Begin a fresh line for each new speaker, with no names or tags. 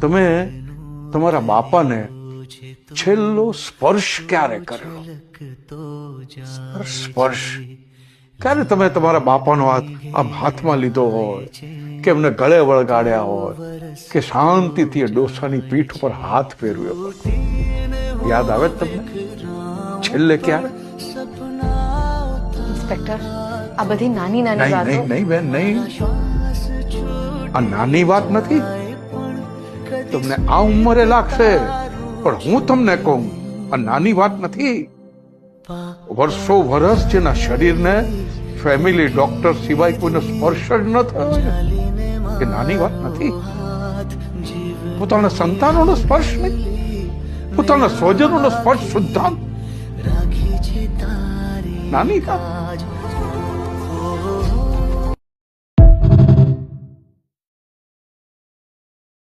તમે તમારા બાપાને છેલ્લો સ્પર્શ ક્યારે કરેલો? સ્પર્શ ક્યારે તમે તમારા બાપાનો હાથ આમ હાથમાં લીધો હોય, કે એમને ગળે વળગાડ્યા હોય, કે શાંતિથી એ ડોસાની પીઠ ઉપર હાથ ફેરવ્યો હોય? યાદ આવે તમને છેલ્લે ક્યારે?
ઇન્સ્પેક્ટર, આ બધી નાની નાની વાતો.
નહીં નહીં બેન, નહીં, આ નાની વાત નથી. તમને આ ઉંમરે લાગશે, પણ હું તમને કહું, આ નાની વાત નથી. વર્ષો વર્ષ જેના શરીરને ફેમિલી ડોક્ટર સિવાય કોઈનો સ્પર્શ જ ન થયો એ નાની વાત નથી. પોતાના સંતાનોનો સ્પર્શ નહીં, પોતાના સ્વજનોનો સ્પર્શ સુદ્ધા નાની વાત.